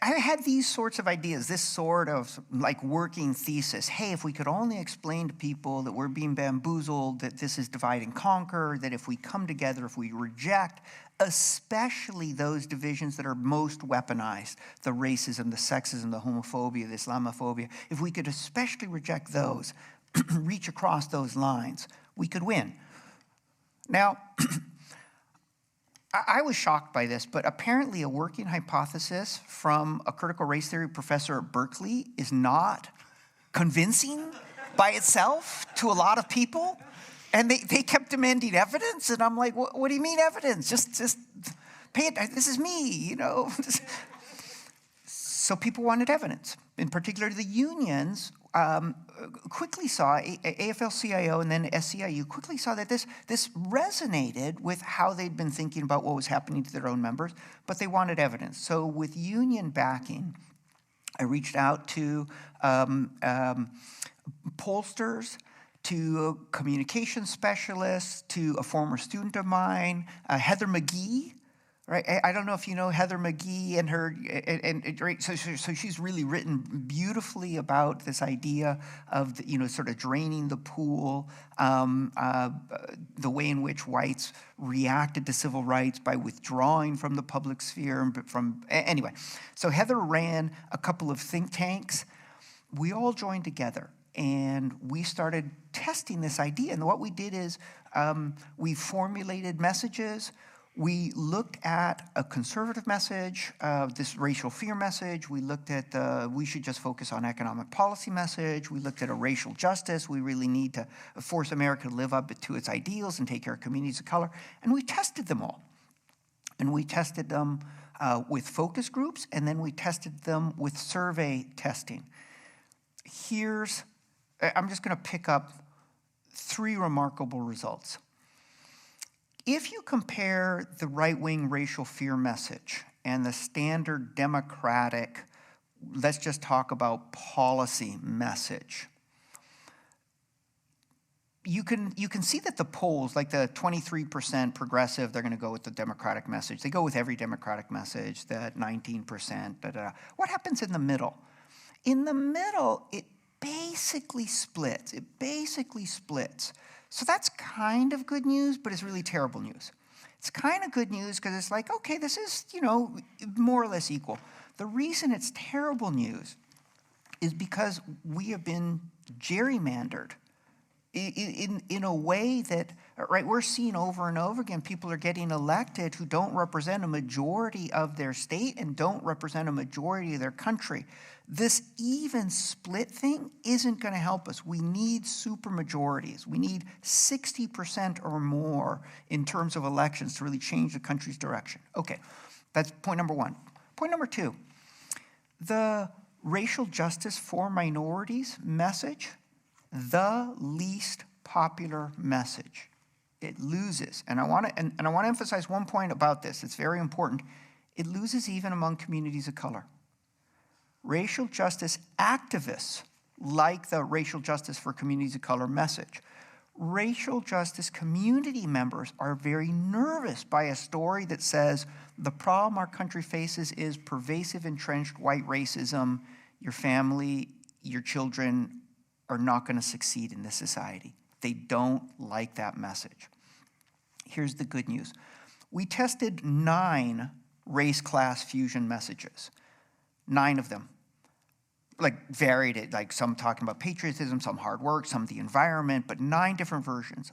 S2: I had these sorts of ideas, this sort of like working thesis. Hey, if we could only explain to people that we're being bamboozled, that this is divide and conquer, that if we come together, if we reject, especially those divisions that are most weaponized, the racism, the sexism, the homophobia, the Islamophobia, if we could especially reject those, reach across those lines, we could win. Now, I was shocked by this, but apparently a working hypothesis from a critical race theory professor at Berkeley is not convincing by itself to a lot of people. And they kept demanding evidence, and I'm like, what do you mean evidence? Just pay it, this is me, you know. So people wanted evidence. In particular, the unions quickly saw, AFL-CIO and then SEIU quickly saw that this resonated with how they'd been thinking about what was happening to their own members, but they wanted evidence. So with union backing, I reached out to pollsters, to communication specialists, to a former student of mine, Heather McGee, right? I don't know if you know Heather McGee and her, right? So she's really written beautifully about this idea of, sort of draining the pool, the way in which whites reacted to civil rights by withdrawing from the public sphere. Anyway, so Heather ran a couple of think tanks. We all joined together, and we started testing this idea. And what we did is we formulated messages. We looked at a conservative message, this racial fear message. We looked at the we should just focus on economic policy message. We looked at a racial justice. We really need to force America to live up to its ideals and take care of communities of color. And we tested them all. And we tested them with focus groups, and then we tested them with survey testing. I'm just going to pick up 3 remarkable results. If you compare the right-wing racial fear message and the standard democratic, let's just talk about policy message, you can see that the polls, like the 23% progressive, they're going to go with the democratic message. They go with every democratic message, that 19%. What happens in the middle? In the middle, it basically splits. So that's kind of good news, but it's really terrible news. It's kind of good news because it's like, okay, this is, more or less equal. The reason it's terrible news is because we have been gerrymandered in a way that, right, we're seeing over and over again, people are getting elected who don't represent a majority of their state and don't represent a majority of their country. This even split thing isn't going to help us. We need super majorities. We need 60% or more in terms of elections to really change the country's direction. Okay, that's point number 1. Point number 2, the racial justice for minorities message, the least popular message. It loses, and I want to emphasize one point about this. It's very important. It loses even among communities of color. Racial justice activists like the racial justice for communities of color message. Racial justice community members are very nervous by a story that says the problem our country faces is pervasive, entrenched white racism. Your family, your children are not going to succeed in this society. They don't like that message. Here's the good news. We tested 9 race-class fusion messages, 9 of them. Like varied it, like some talking about patriotism, some hard work, some the environment, but 9 different versions.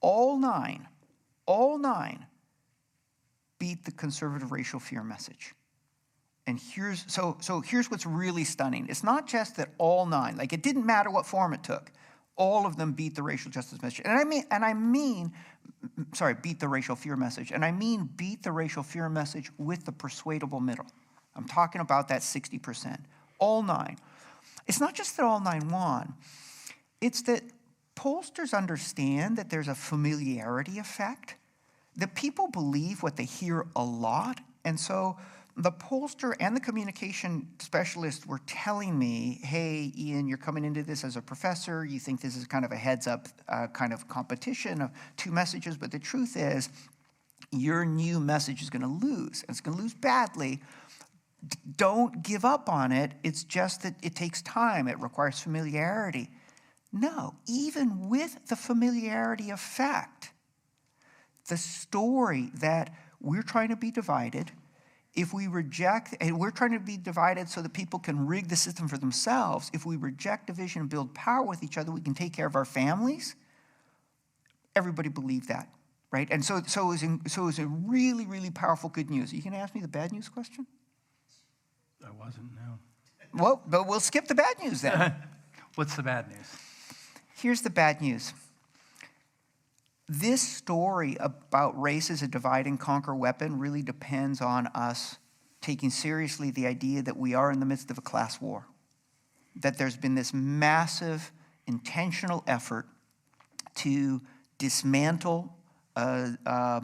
S2: All nine beat the conservative racial fear message. And here's what's really stunning. It's not just that all 9, like it didn't matter what form it took, all of them beat the racial justice message. Beat the racial fear message. And I mean beat the racial fear message with the persuadable middle. I'm talking about that 60%. All 9. It's not just that all 9 won. It's that pollsters understand that there's a familiarity effect, that people believe what they hear a lot. And so the pollster and the communication specialist were telling me, hey, Ian, you're coming into this as a professor. You think this is kind of a heads-up kind of competition of 2 messages. But the truth is, your new message is going to lose. And it's going to lose badly. Don't give up on it. It's just that it takes time. It requires familiarity. No, even with the familiarity effect, the story that we're trying to be divided, if we reject, and we're trying to be divided so that people can rig the system for themselves, if we reject division and build power with each other, we can take care of our families. Everybody believed that, right? And so it was a really, really powerful good news. You can ask me the bad news question?
S1: I wasn't, no.
S2: Well, but we'll skip the bad news then.
S1: What's the bad news?
S2: Here's the bad news. This story about race as a divide and conquer weapon really depends on us taking seriously the idea that we are in the midst of a class war, that there's been this massive intentional effort to dismantle a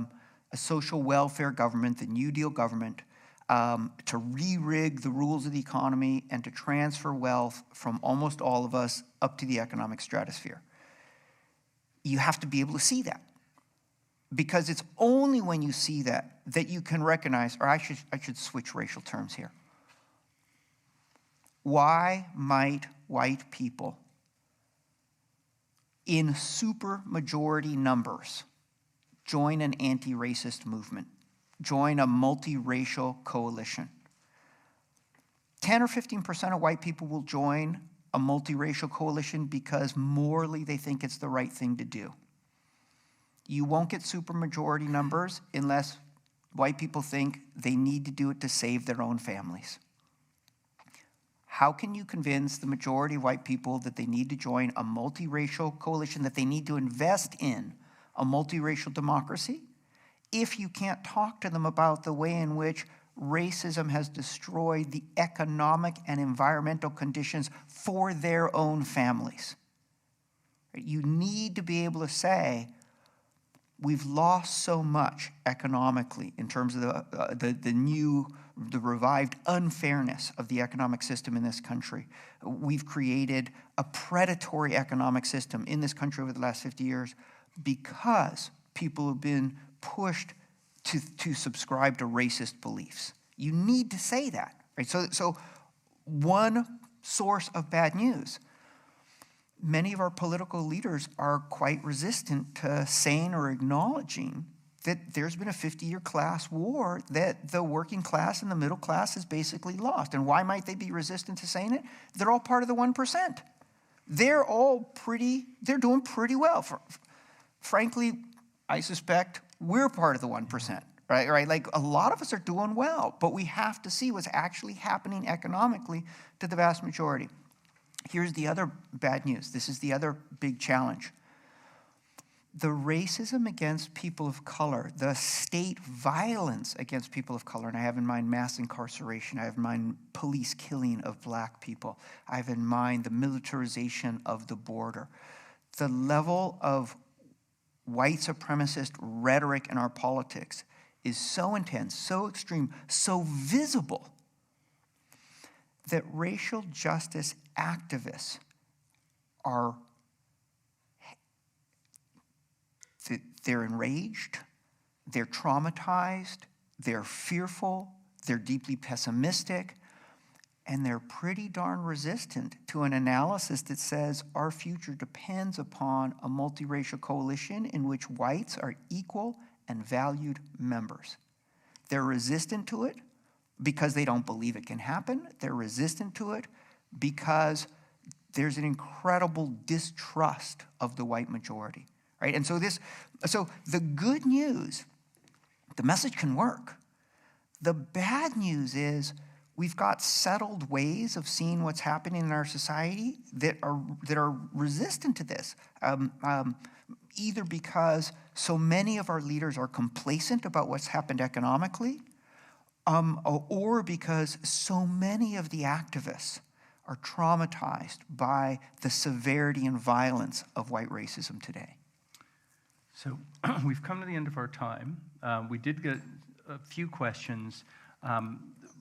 S2: social welfare government, the New Deal government, to re-rig the rules of the economy and to transfer wealth from almost all of us up to the economic stratosphere. You have to be able to see that, because it's only when you see that that you can recognize, or I should switch racial terms here. Why might white people in super majority numbers join an anti-racist movement? Join a multiracial coalition. 10 or 15% of white people will join a multiracial coalition because morally they think it's the right thing to do. You won't get supermajority numbers unless white people think they need to do it to save their own families. How can you convince the majority of white people that they need to join a multiracial coalition, that they need to invest in a multiracial democracy, if you can't talk to them about the way in which racism has destroyed the economic and environmental conditions for their own families? You need to be able to say, we've lost so much economically in terms of the revived unfairness of the economic system in this country. We've created a predatory economic system in this country over the last 50 years because people have been pushed to subscribe to racist beliefs. You need to say that, right? So one source of bad news. Many of our political leaders are quite resistant to saying or acknowledging that there's been a 50-year class war that the working class and the middle class has basically lost. And why might they be resistant to saying it? They're all part of the 1%. They're doing pretty well. Frankly, I suspect we're part of the 1%, right? Like a lot of us are doing well, but we have to see what's actually happening economically to the vast majority. Here's the other bad news. This is the other big challenge. the racism against people of color, the state violence against people of color, and I have in mind mass incarceration, I have in mind police killing of black people, I have in mind the militarization of the border. The level of white supremacist rhetoric in our politics is so intense, so extreme, so visible, that racial justice activists they're enraged, they're traumatized, they're fearful, they're deeply pessimistic, and they're pretty darn resistant to an analysis that says our future depends upon a multiracial coalition in which whites are equal and valued members. They're resistant to it because they don't believe it can happen. They're resistant to it because there's an incredible distrust of the white majority, right? And so the good news, the message can work. The bad news is we've got settled ways of seeing what's happening in our society that are resistant to this, either because so many of our leaders are complacent about what's happened economically, or because so many of the activists are traumatized by the severity and violence of white racism today.
S1: So we've come to the end of our time. We did get a few questions,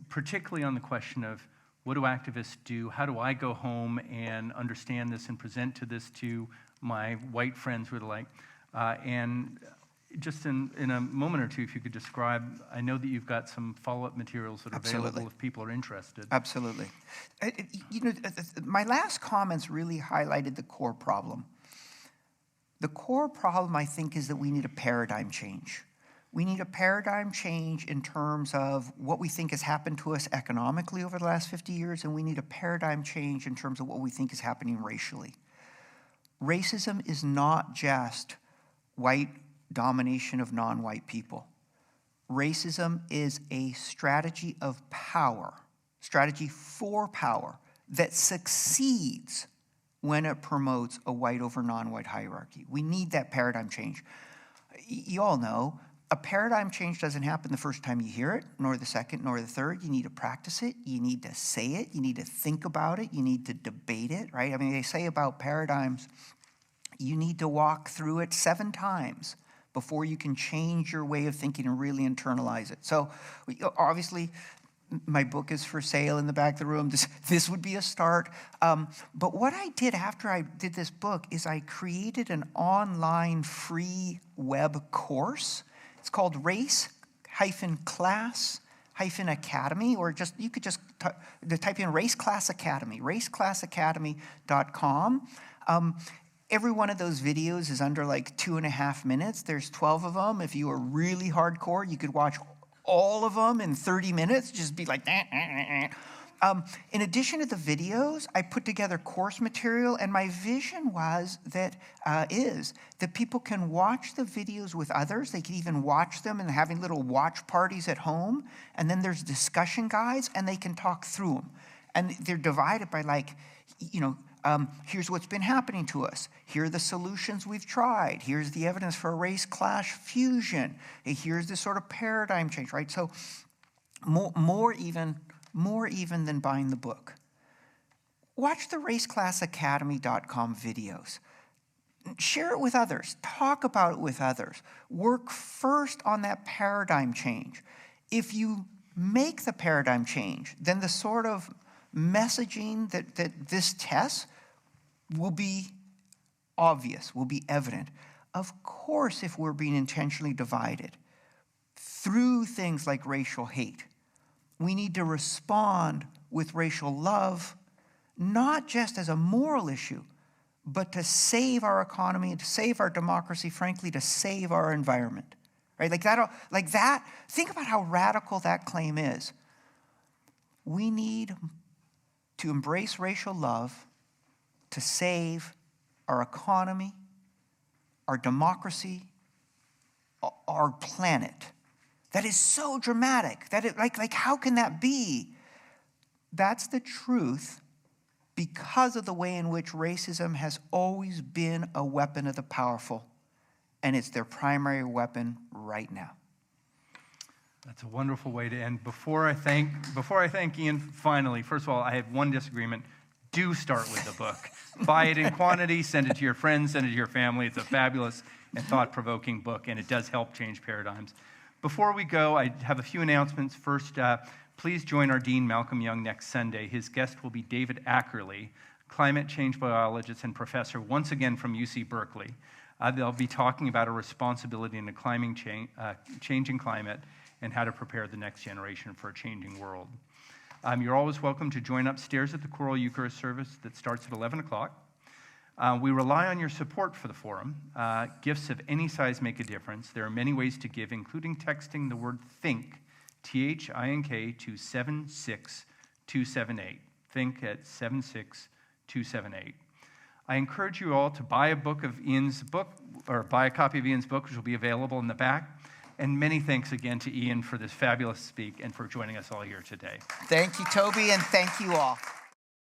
S1: particularly on the question of what do activists do? How do I go home and understand this and present this to my white friends who are like? And just in a moment or two, if you could describe, I know that you've got some follow-up materials that are available if people are interested.
S2: Absolutely. My last comments really highlighted the core problem. The core problem, I think, is that we need a paradigm change. We need a paradigm change in terms of what we think has happened to us economically over the last 50 years, and we need a paradigm change in terms of what we think is happening racially. Racism is not just white domination of non-white people. Racism is a strategy of power, strategy for power, that succeeds when it promotes a white over non-white hierarchy. We need that paradigm change. You all know, a paradigm change doesn't happen the first time you hear it, nor the second, nor the third. You need to practice it. You need to say it. You need to think about it. You need to debate it, right? I mean, they say about paradigms, you need to walk through it 7 times before you can change your way of thinking and really internalize it. So obviously, my book is for sale in the back of the room. This would be a start. But what I did after I did this book is I created an online free web course. It's called Race-Class-Academy, or you could just type in Race Class Academy, raceclassacademy.com. Every one of those videos is under like 2.5 minutes. There's 12 of them. If you are really hardcore, you could watch all of them in 30 minutes, just be like, in addition to the videos, I put together course material, and my vision is that people can watch the videos with others. They can even watch them and having little watch parties at home, and then there's discussion guides, and they can talk through them. And they're divided by here's what's been happening to us. Here are the solutions we've tried. Here's the evidence for race-class fusion. Here's this sort of paradigm change, right? So more even than buying the book. Watch the raceclassacademy.com videos. Share it with others. Talk about it with others. Work first on that paradigm change. If you make the paradigm change, then the sort of messaging that this tests will be obvious, will be evident. Of course, if we're being intentionally divided through things like racial hate, we need to respond with racial love, not just as a moral issue, but to save our economy, to save our democracy, frankly, to save our environment. Right? Like that. Think about how radical that claim is. We need to embrace racial love to save our economy, our democracy, our planet. That is so dramatic. How can that be? That's the truth because of the way in which racism has always been a weapon of the powerful and it's their primary weapon right now.
S1: That's a wonderful way to end. Before I thank Ian, finally, first of all, I have one disagreement. Do start with the book. Buy it in quantity, send it to your friends, send it to your family. It's a fabulous and thought-provoking book, and it does help change paradigms. Before we go, I have a few announcements. First, please join our Dean, Malcolm Young, next Sunday. His guest will be David Ackerley, climate change biologist and professor, once again from UC Berkeley. They'll be talking about a responsibility in a changing climate and how to prepare the next generation for a changing world. You're always welcome to join upstairs at the Choral Eucharist service that starts at 11 o'clock. We rely on your support for the forum. Gifts of any size make a difference. There are many ways to give, including texting the word THINK, T-H-I-N-K, to 76278. THINK at 76278. I encourage you all to buy a copy of Ian's book, which will be available in the back. And many thanks again to Ian for this fabulous speak and for joining us all here today.
S2: Thank you, Toby, and thank you all.